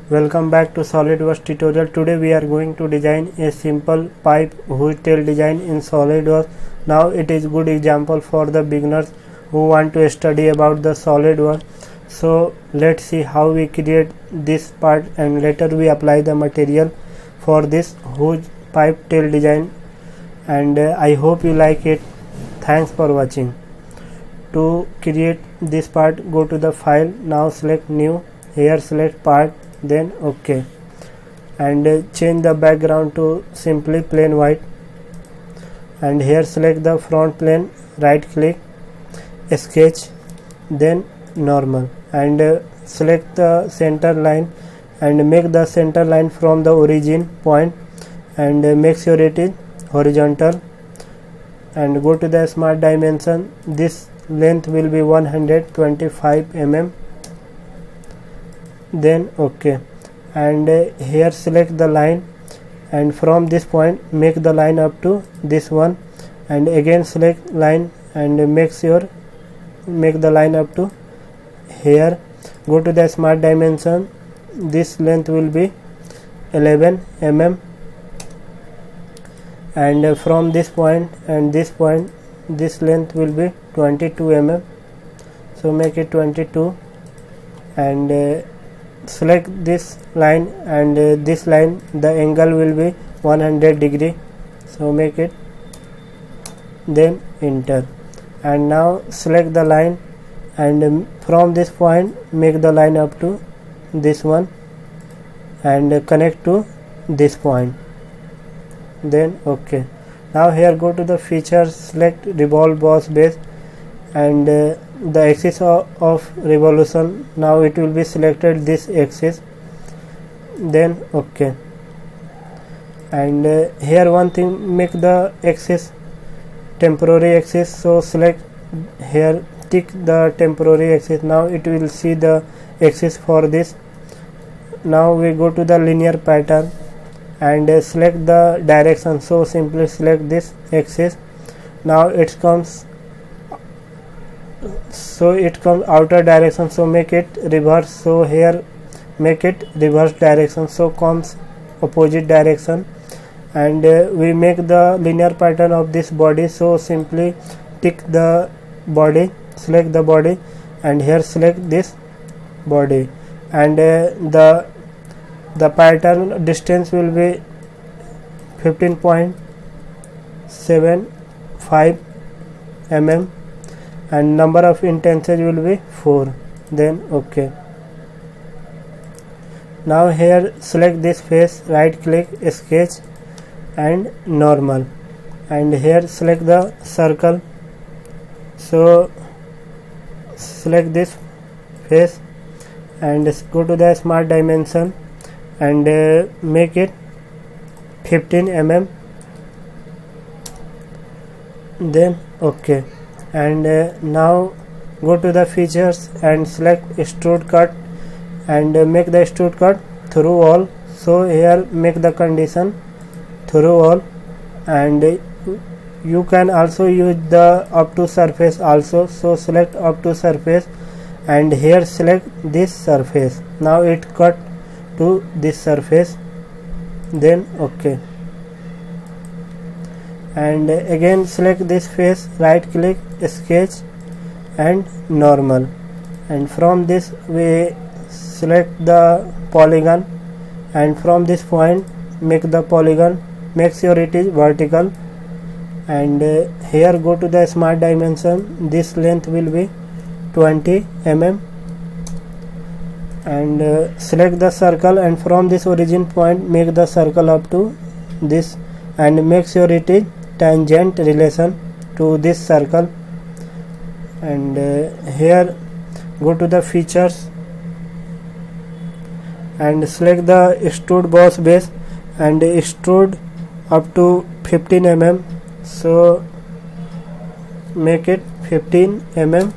Welcome back to SolidWorks tutorial. Today we are going to design a simple pipe whose tail design in SolidWorks. Now it is good example for the beginners who want to study about the SolidWorks. So let's see how we create this part and later we apply the material for this whose pipe tail design, and I hope you like it. Thanks for watching. To create this part, go to the file. Now select new. Here select part, then OK, and change the background to simply plain white, and here select the front plane, right click, sketch, then normal, and select the center line and make the center line from the origin point, and make sure it is horizontal, and go to the smart dimension. This length will be 125 mm, then OK, and here select the line, and from this point make the line up to this one, and again select line and make the line up to here. Go to the smart dimension. This length will be 11 mm, and from this point and this point this length will be 22 mm, so make it 22, and select this line and this line, the angle will be 100 degree, so make it, then enter, and now select the line and from this point make the line up to this one and connect to this point, then OK. Now here go to the features, select revolve boss base, and the axis of revolution, now it will be selected this axis, then OK, and here one thing, make the axis temporary axis, so select here, tick the temporary axis. Now it will see the axis for this. Now we go to the linear pattern and select the direction, so simply select this axis. Now it comes outer direction, so make it reverse, so here make it reverse direction, so comes opposite direction, and we make the linear pattern of this body, so simply tick the body, select the body, and here select this body, and the pattern distance will be 15.75 mm, and number of instances will be 4, then OK. Now here select this face, right click, sketch, and normal, and here select the circle, so select this face and go to the smart dimension and make it 15 mm, then OK, and now go to the features and select extrude cut and make the extrude cut through all, so here make the condition through all, and you can also use the up to surface also, so select up to surface and here select this surface. Now it cut to this surface, then OK, and again select this face, right click, sketch, and normal, and from this we select the polygon, and from this point make the polygon, make sure it is vertical, and here go to the smart dimension. This length will be 20 mm, and select the circle, and from this origin point make the circle up to this, and make sure it is tangent relation to this circle, and here go to the features and select the extrude boss base and extrude up to 15 mm, so make it 15 mm,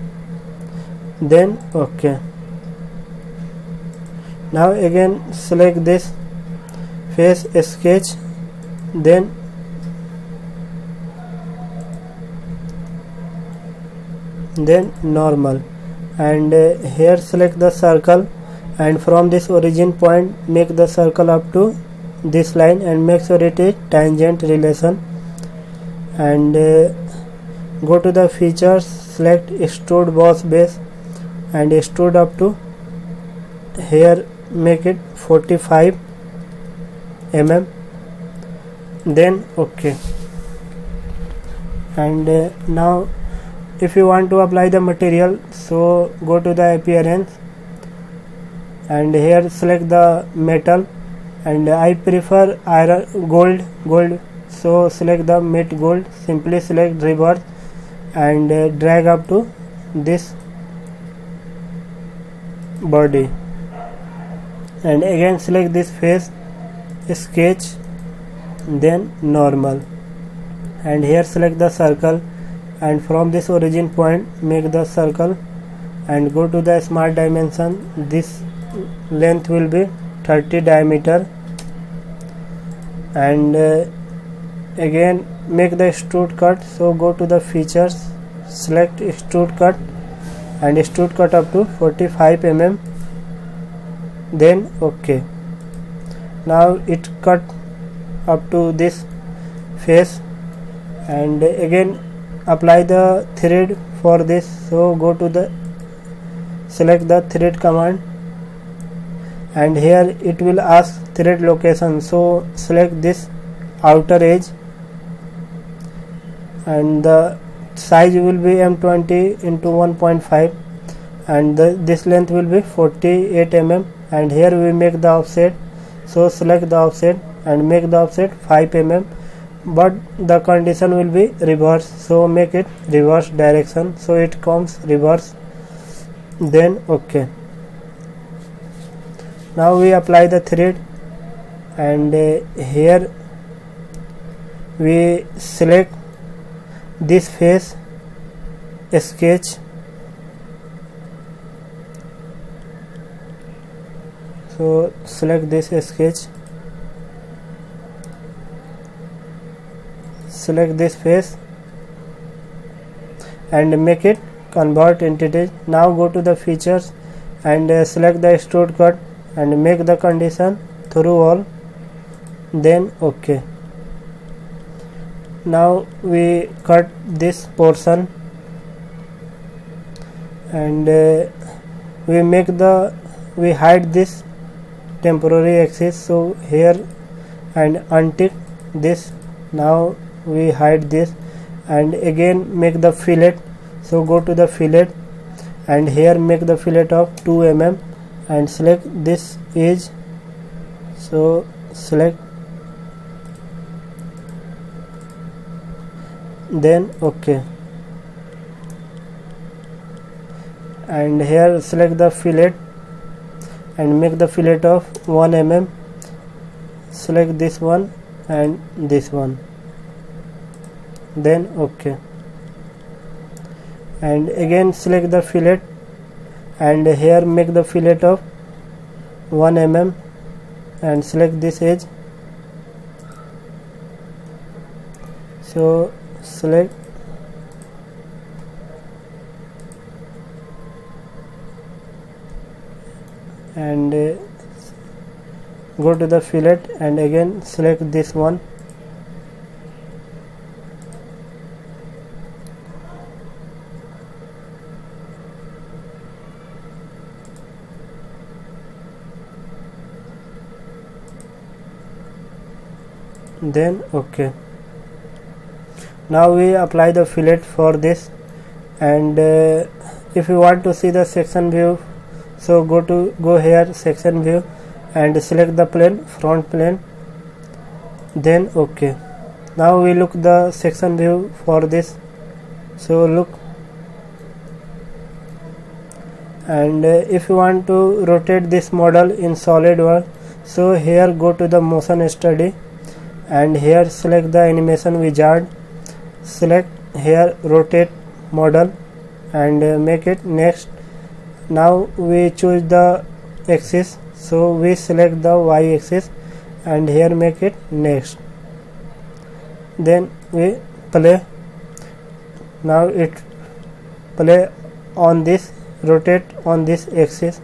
then OK. Now again select this face, sketch, then normal, and here select the circle and from this origin point make the circle up to this line and make sure it is tangent relation, and go to the features, select extrude boss base and extrude up to here, make it 45 mm, then OK. And now if you want to apply the material, so go to the appearance and here select the metal, and I prefer iron gold, so select the matte gold, simply select reverse and drag up to this body, and again select this face, sketch, then normal, and here select the circle, and from this origin point make the circle and go to the smart dimension. This length will be 30 diameter, and again make the extrude cut, so go to the features, select extrude cut and extrude cut up to 45 mm, then OK. Now it cut up to this face, and again apply the thread for this, so go to the select the thread command, and here it will ask thread location, so select this outer edge, and the size will be M20 into 1.5, and this length will be 48 mm, and here we make the offset, so select the offset and make the offset 5 mm, but the condition will be reverse, so make it reverse direction, so it comes reverse, then OK. Now we apply the thread, and here we select this face, sketch, so select this sketch, select this face and make it convert entity. Now go to the features and select the extrude cut and make the condition through all, then OK. Now we cut this portion, and we hide this temporary axis, so here and untick this, now we hide this, and again make the fillet, so go to the fillet and here make the fillet of 2 mm and select this edge, so select, then OK, and here select the fillet and make the fillet of 1 mm, select this one and this one, then OK, and again select the fillet and here make the fillet of 1 mm and select this edge, so select and go to the fillet and again select this one, then OK. Now we apply the fillet for this, and if you want to see the section view, so go here section view and select the plane, front plane, then OK. Now we look the section view for this, so look, and if you want to rotate this model in SolidWorks, so here go to the motion study and here select the animation wizard, select here rotate model and make it next. Now we choose the axis, so we select the y axis and here make it next, then we play. Now it play on this, rotate on this axis,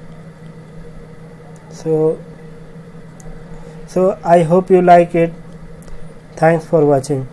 So I hope you like it. Thanks for watching.